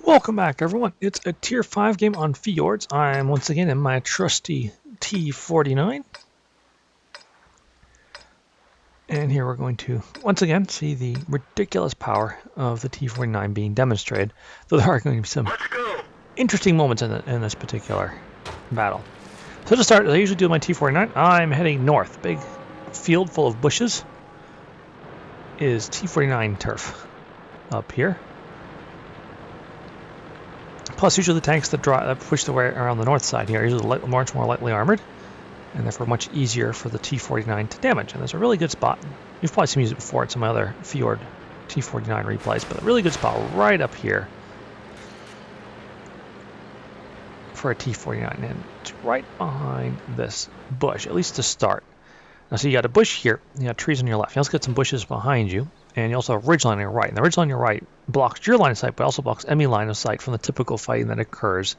Welcome back, everyone. It's a Tier 5 game on Fjords. I'm once again in my trusty T49. And here we're going to, once again, see the ridiculous power of the T49 being demonstrated. Though there are going to be some interesting moments in this particular battle. So to start, as I usually do with my T49, I'm heading north. Big field full of bushes is T49 turf up here. Plus, usually the tanks that push their way around the north side here are usually much more lightly armored, and therefore much easier for the T49 to damage. And there's a really good spot. You've probably seen me use it before at some other Fjord T49 replays, but a really good spot right up here for a T49, and it's right behind this bush, at least to start. Now, so you got a bush here, you got trees on your left. You also got some bushes behind you, and you also have a ridgeline on your right. And the ridgeline on your right blocks your line of sight, but also blocks enemy line of sight from the typical fighting that occurs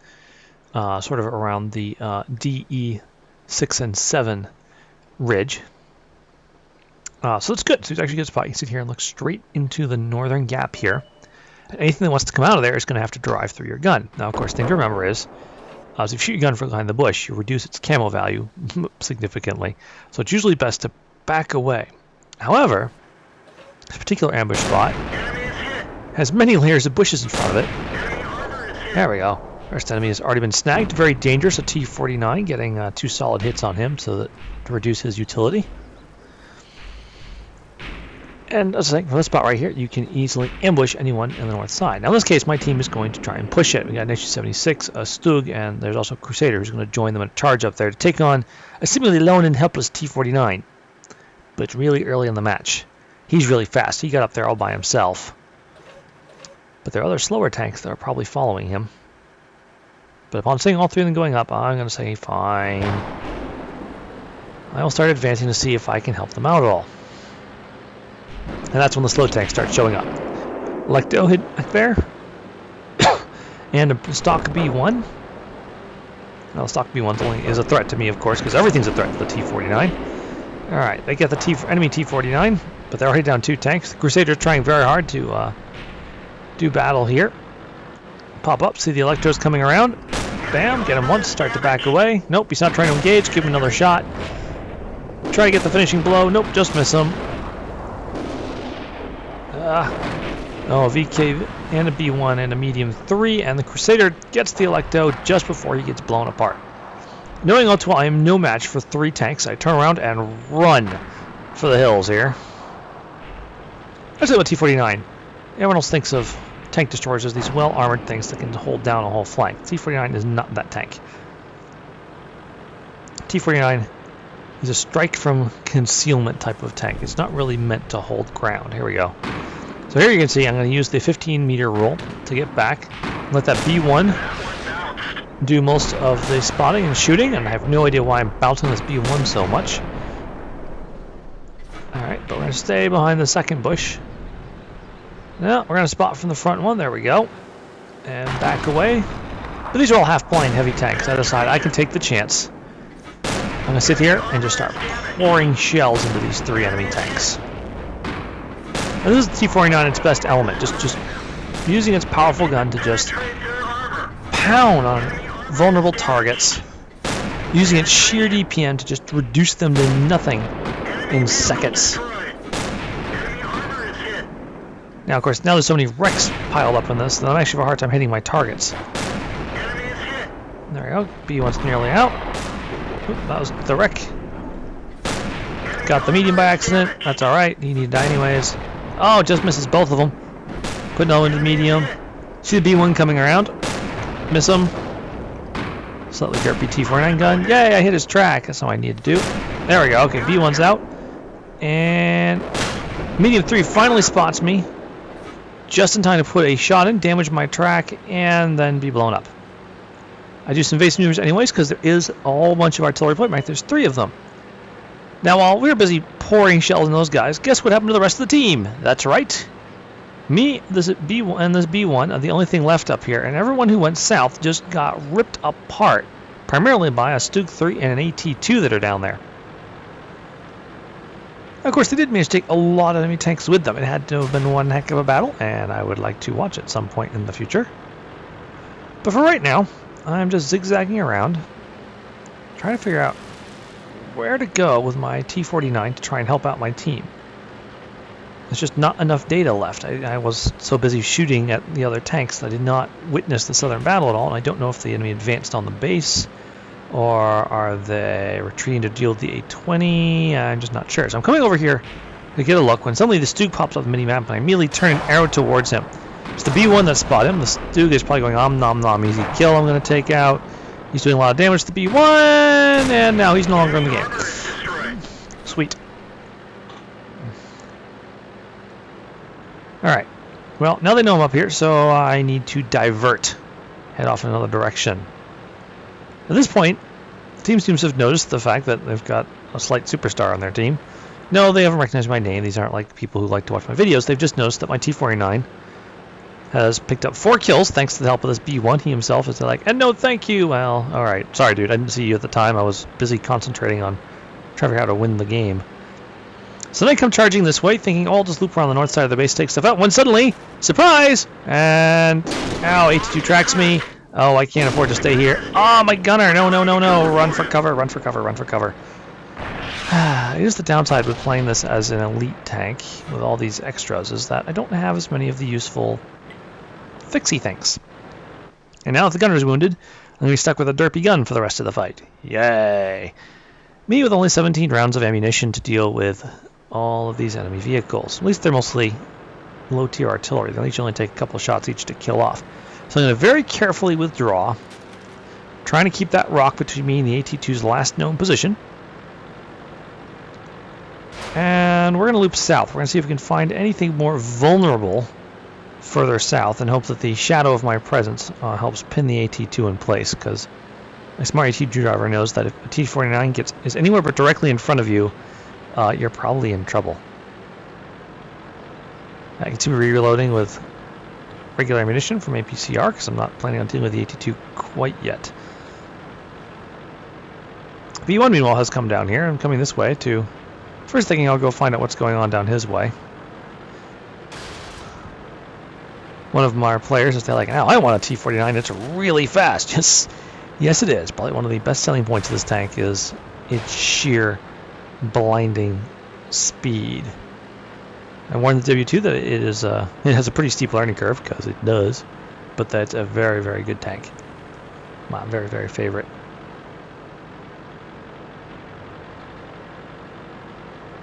sort of around the DE 6 and 7 ridge. So it's good. So it's actually a good spot. You can sit here and look straight into the northern gap here. And anything that wants to come out of there is going to have to drive through your gun. Now, of course, the thing to remember is, if you shoot your gun from behind the bush, you reduce its camo value significantly. So it's usually best to back away. However, this particular ambush spot has many layers of bushes in front of it. There we go. First enemy has already been snagged. Very dangerous. A T49 getting 2 solid hits on him so that to reduce his utility. And as I think, from this spot right here, you can easily ambush anyone in the north side. Now, in this case, my team is going to try and push it. We got an HG-76, a Stug, and there's also a Crusader who's going to join them in a charge up there to take on a seemingly lone and helpless T49. But it's really early in the match. He's really fast. He got up there all by himself. But there are other slower tanks that are probably following him. But upon seeing all three of them going up, I'm going to say, fine. I will start advancing to see if I can help them out at all. And that's when the slow tanks start showing up. Lecto hit there. And a stock B1. Well, stock B1 only is a threat to me, of course, because everything's a threat to the T49. Alright, they get the enemy T49, but they're already down 2 tanks. The Crusader's trying very hard to do battle here. Pop up, see the Electros coming around. Bam, get him once, start to back away. Nope, he's not trying to engage, give him another shot. Try to get the finishing blow. Nope, just miss him. VK and a B1 and a medium 3, and the Crusader gets the Electo just before he gets blown apart. Knowing all too well I am no match for 3 tanks, I turn around and run for the hills here. That's about T49. Everyone else thinks of tank destroyers as these well-armored things that can hold down a whole flank. T49 is not that tank. T49 is a strike from concealment type of tank. It's not really meant to hold ground. Here we go. So here you can see I'm going to use the 15-meter rule to get back. Let that B1 do most of the spotting and shooting, and I have no idea why I'm bouncing this B1 so much. Alright, but we're going to stay behind the second bush. Now, we're going to spot from the front one. There we go. And back away. But these are all half-blind heavy tanks. I decide I can take the chance. I'm going to sit here and just start pouring shells into these 3 enemy tanks. And this is the T49 at its best element. Just using its powerful gun to just pound on vulnerable targets. Using its sheer DPM to just reduce them to nothing in seconds. Now, of course, now there's so many wrecks piled up in this that I'm actually have a hard time hitting my targets. There we go. B1's nearly out. Oop, that was the wreck. Got the medium by accident. That's alright. He needed to die anyways. Oh, just misses both of them. Put no into medium. See the B1 coming around. Miss him. Slightly derpy T49 gun. Yay, I hit his track. That's all I needed to do. There we go. Okay, B1's out. And medium 3 finally spots me. Just in time to put a shot in, damage my track, and then be blown up. I do some evasive maneuvers anyways, because there is a whole bunch of artillery point blank. There's 3 of them. Now, while we were busy pouring shells in those guys, guess what happened to the rest of the team? That's right. Me, this B1, and this B1 are the only thing left up here, and everyone who went south just got ripped apart, primarily by a Stug 3 and an AT2 that are down there. Of course, they did manage to take a lot of enemy tanks with them. It had to have been one heck of a battle, and I would like to watch at some point in the future. But for right now, I'm just zigzagging around, trying to figure out where to go with my T49 to try and help out my team. There's just not enough data left. I was so busy shooting at the other tanks that I did not witness the southern battle at all, and I don't know if the enemy advanced on the base, or are they retreating to deal with the A20? I'm just not sure. So I'm coming over here to get a look when suddenly the Stug pops up the mini-map, and I immediately turn an arrow towards him. It's the B1 that spotted him. The Stug is probably going, nom nom, easy kill I'm going to take out. He's doing a lot of damage to the B1, and now he's no longer in the game. Sweet. Alright, well, now they know I'm up here, so I need to divert. Head off in another direction. At this point, the team seems to have noticed the fact that they've got a slight superstar on their team. No, they haven't recognized my name. These aren't like people who like to watch my videos. They've just noticed that my T49 has picked up 4 kills thanks to the help of this B1. He himself is like, and no thank you. Well, alright. Sorry, dude. I didn't see you at the time. I was busy concentrating on trying to figure out how to win the game. So they come charging this way, thinking, oh, I'll just loop around the north side of the base, take stuff out, when suddenly, surprise! And, ow, 82 tracks me. Oh, I can't afford to stay here. Oh, my gunner! No, no, no, no! Run for cover, run for cover, run for cover. Here's the downside with playing this as an elite tank, with all these extras, is that I don't have as many of the useful fixie things. And now if the gunner's wounded, I'm going to be stuck with a derpy gun for the rest of the fight. Yay! Me with only 17 rounds of ammunition to deal with all of these enemy vehicles. At least they're mostly low-tier artillery. They only take a couple shots each to kill off. So I'm going to very carefully withdraw, trying to keep that rock between me and the AT-2's last known position. And we're going to loop south. We're going to see if we can find anything more vulnerable further south and hope that the shadow of my presence helps pin the AT-2 in place, because a smart AT-2 driver knows that if a T49 is anywhere but directly in front of you, you're probably in trouble. I can see me reloading with regular ammunition from APCR because I'm not planning on dealing with the AT-2 quite yet. B1 meanwhile has come down here. I'm coming this way to... First thinking I'll go find out what's going on down his way. One of my players is like, oh, I want a T49 that's really fast. Yes, it is. Probably one of the best selling points of this tank is its sheer blinding speed. I warned the W2 that it has a pretty steep learning curve, because it does, but that's a very, very good tank. My very, very favorite.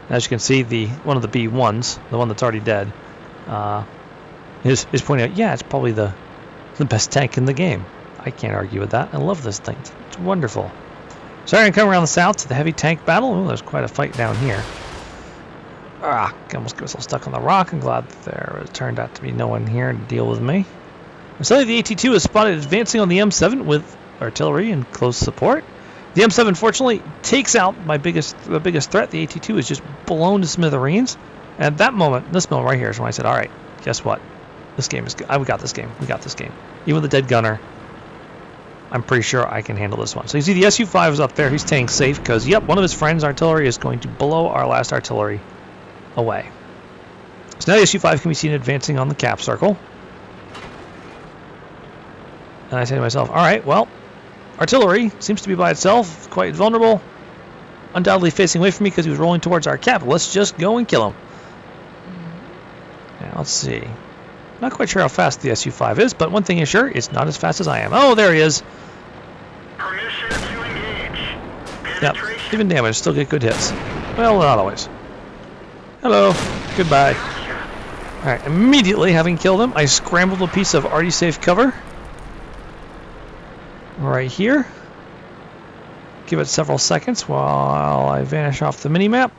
As you can see, one of the B1s, the one that's already dead, is pointing out, yeah, it's probably the best tank in the game. I can't argue with that. I love this thing. It's wonderful. So I'm going to come around the south to the heavy tank battle. Oh, there's quite a fight down here. I almost got myself stuck on the rock. I'm glad that there turned out to be no one here to deal with me. And suddenly the AT-2 is spotted advancing on the M7 with artillery and close support. The M7 fortunately takes out the biggest threat. The AT-2 is just blown to smithereens. And at that moment, this moment right here is when I said, all right, guess what? This game is good. We got this game. We got this game. Even with the dead gunner, I'm pretty sure I can handle this one. So you see the Su-5 is up there. He's staying safe because, yep, one of his friends' artillery is going to blow our last artillery away. So now the Su-5 can be seen advancing on the cap circle. And I say to myself, all right, well, artillery seems to be by itself, quite vulnerable. Undoubtedly facing away from me because he was rolling towards our cap. Let's just go and kill him. Now, let's see. Not quite sure how fast the Su-5 is, but one thing is sure, it's not as fast as I am. Oh, there he is. Permission to engage. Yep, even damage, still get good hits. Well, not always. Hello, goodbye. Alright, immediately having killed him, I scrambled a piece of already safe cover. Right here. Give it several seconds while I vanish off the mini-map.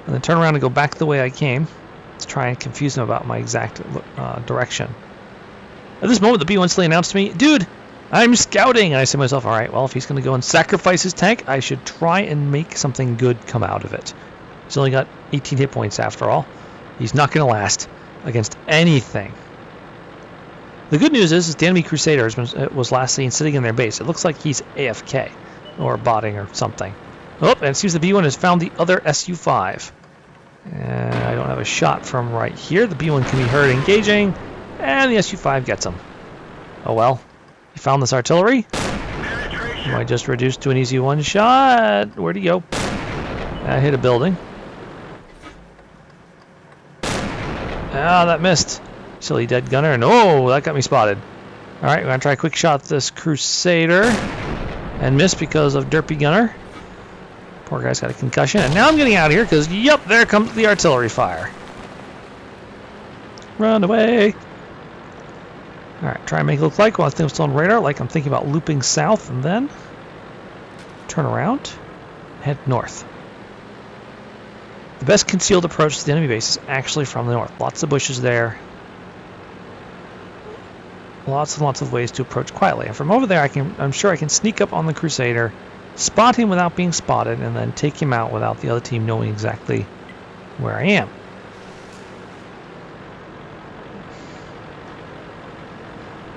And then turn around and go back the way I came. To try and confuse him about my exact direction. At this moment, the B1 suddenly announced to me, dude, I'm scouting! And I said to myself, alright, well, if he's going to go and sacrifice his tank, I should try and make something good come out of it. He's only got 18 hit points after all. He's not going to last against anything. The good news is the enemy Crusader was last seen sitting in their base. It looks like he's AFK, or botting or something. Oh, and it seems the B1 has found the other Su-5. And I don't have a shot from right here. The B1 can be heard engaging, and the Su-5 gets him. Oh well. You found this artillery? Penetration. I just reduced to an easy one shot. Where'd he go? That hit a building. Ah, that missed. Silly dead gunner. And oh, that got me spotted. Alright, we're gonna try a quick shot at this Crusader. And miss because of derpy gunner. Poor guy's got a concussion. And now I'm getting out of here because, yep, there comes the artillery fire. Run away. Alright, try and make it look like while I'm still on radar, like I'm thinking about looping south and then turn around, head north. The best concealed approach to the enemy base is actually from the north. Lots of bushes there. Lots and lots of ways to approach quietly. And from over there, I'm sure I can sneak up on the Crusader, spot him without being spotted, and then take him out without the other team knowing exactly where I am.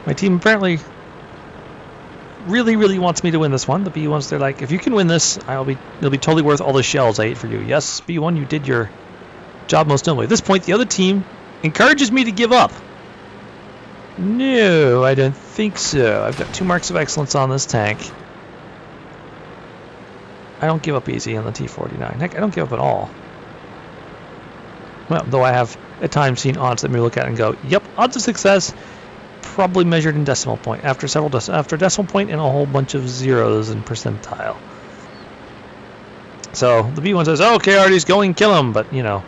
My team apparently really wants me to win this one. The B1s, they're like, if you can win this, it'll be totally worth all the shells I ate for you. Yes, B1, you did your job most nobly. At this point, the other team encourages me to give up. No, I don't think so. I've got 2 marks of excellence on this tank. I don't give up easy on the T49. Heck, I don't give up at all. Well, though I have at times seen odds that me look at and go, yep, odds of success probably measured in decimal point after decimal point and a whole bunch of zeros in percentile. So the B1 says, okay, Artie's going kill him, but you know,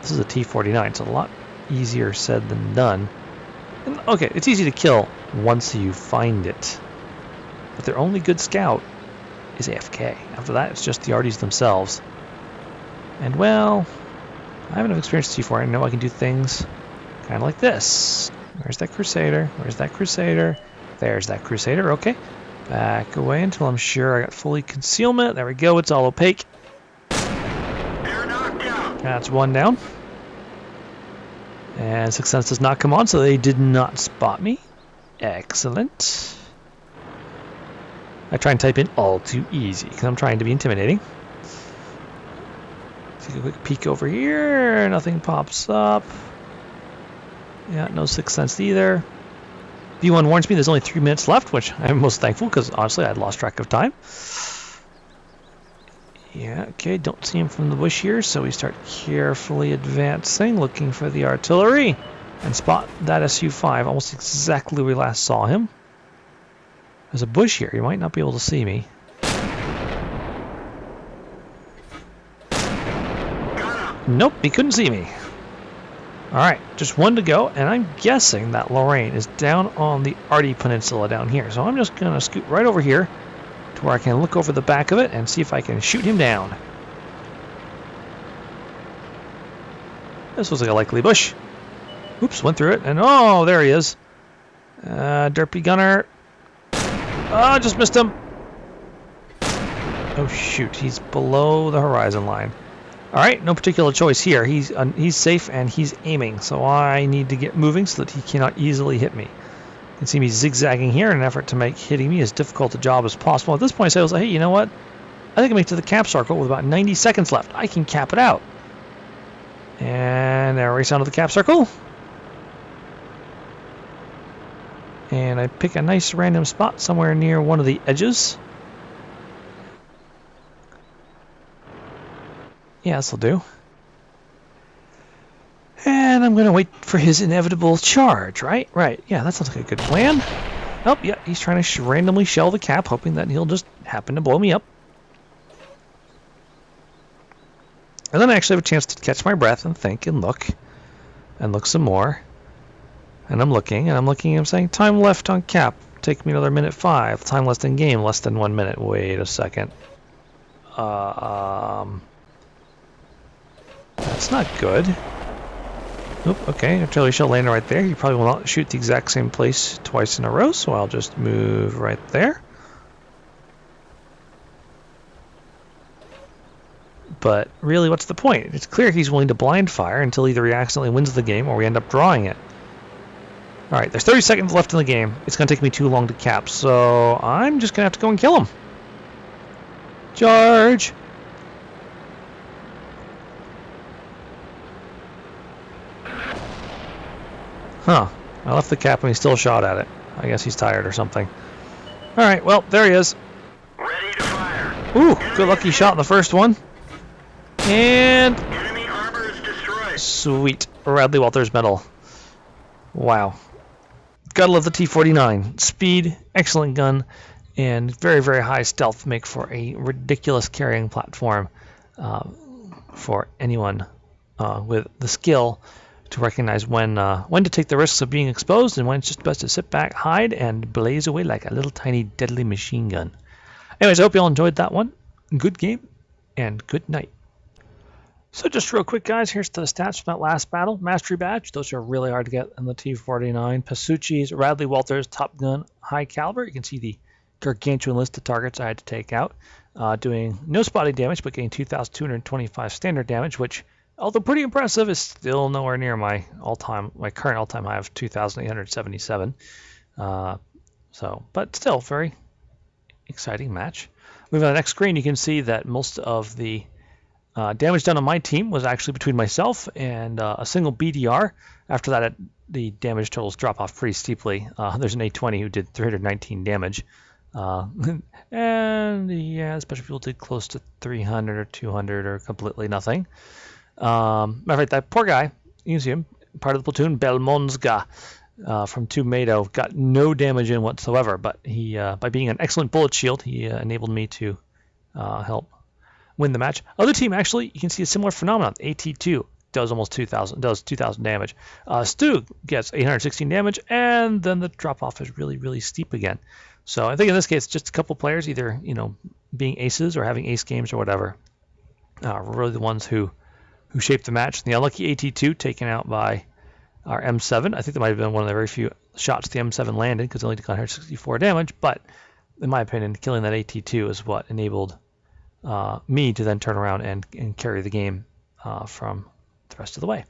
this is a T49, so a lot easier said than done. And, okay, it's easy to kill once you find it, but their only good scout is AFK. After that, it's just the Arties themselves. And well, I have enough experience with T4. I know I can do things kind of like this. Where's that Crusader? Where's that Crusader? There's that Crusader. Okay. Back away until I'm sure I got fully concealment. There we go. It's all opaque. They're knocked out. That's one down. And success does not come on, so they did not spot me. Excellent. I try and type in all too easy because I'm trying to be intimidating. Take a quick peek over here. Nothing pops up. Yeah, no Sixth Sense either. B1 warns me there's only 3 minutes left, which I'm most thankful because honestly I'd lost track of time. Yeah, okay, don't see him from the bush here, so we start carefully advancing, looking for the artillery, and spot that Su-5 almost exactly where we last saw him. There's a bush here, you might not be able to see me. Nope, he couldn't see me. Alright, just 1 to go, and I'm guessing that Lorraine is down on the Artie Peninsula down here. So I'm just going to scoot right over here to where I can look over the back of it and see if I can shoot him down. This was like a likely bush. Oops, went through it, and oh, there he is. Derpy gunner. Oh, just missed him. Oh shoot, he's below the horizon line. Alright, no particular choice here. He's safe and he's aiming, so I need to get moving so that he cannot easily hit me. You can see me zigzagging here in an effort to make hitting me as difficult a job as possible. At this point I was like, hey, you know what? I think I make it to the cap circle with about 90 seconds left. I can cap it out. And I race onto the cap circle. And I pick a nice random spot somewhere near one of the edges. Yeah, this'll do. And I'm going to wait for his inevitable charge, right? Right, yeah, that sounds like a good plan. Oh, yeah, he's trying to randomly shell the cap, hoping that he'll just happen to blow me up. And then I actually have a chance to catch my breath and think and look some more. And I'm looking, and I'm saying, time left on cap, take me another minute 5. Time left in game, less than 1 minute. Wait a second. That's not good. Oop, okay, artillery shell landed right there. You probably will not shoot the exact same place twice in a row, so I'll just move right there. But really, what's the point? It's clear he's willing to blind fire until either he accidentally wins the game or we end up drawing it. Alright, there's 30 seconds left in the game. It's going to take me too long to cap, so I'm just going to have to go and kill him. Charge! Huh. I left the cap and he still shot at it. I guess he's tired or something. All right, well, there he is. Ready to fire. Ooh, good lucky shot in the first one. And Enemy armor is destroyed. sweet, Radley-Walters medal. Wow. Gotta love the T49. Speed, excellent gun, and very, very high stealth make for a ridiculous carrying platform for anyone with the skill to recognize when to take the risks of being exposed and when it's just best to sit back, hide, and blaze away like a little tiny deadly machine gun. Anyways, I hope you all enjoyed that one. Good game, and good night. So just real quick, guys, here's the stats from that last battle. Mastery Badge, those are really hard to get in the T49. Pascucci's, Radley-Walters, Top Gun, High Caliber. You can see the gargantuan list of targets I had to take out. Doing no spotting damage, but getting 2,225 standard damage, which, although pretty impressive, is still nowhere near my current all-time high of 2,877. But still, very exciting match. Moving on to the next screen, you can see that most of the damage done on my team was actually between myself and a single BDR. After that, the damage totals drop off pretty steeply. There's an A20 who did 319 damage. And yeah, special people did close to 300 or 200 or completely nothing. Matter of fact, that poor guy, you can see him, part of the platoon, Belmonzga from Tomato, got no damage in whatsoever. But he, by being an excellent bullet shield, he enabled me to help win the match. Other team, actually, you can see a similar phenomenon. AT2 does almost 2,000 damage. Stug gets 816 damage, and then the drop off is really, really steep again. So I think in this case, just a couple players, either being aces or having ace games or whatever, were really the ones who shaped the match. The unlucky AT2 taken out by our M7. I think that might have been one of the very few shots the M7 landed because it only did 164 damage. But in my opinion, killing that AT2 is what enabled me to then turn around and carry the game from the rest of the way.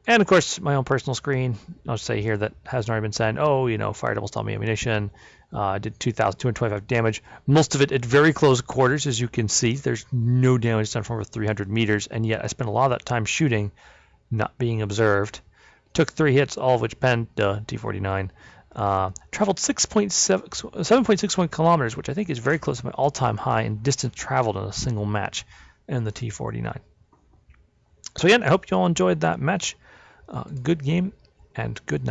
And of course, my own personal screen, I'll say here that hasn't already been said. Fire double stun ammunition, did 2,225 damage. Most of it at very close quarters, as you can see. There's no damage done from over 300 meters, and yet I spent a lot of that time shooting, not being observed. Took 3 hits, all of which penned T49. Traveled 7.61 kilometers, which I think is very close to my all-time high in distance traveled in a single match in the T49. So again, I hope you all enjoyed that match. Good game and good night.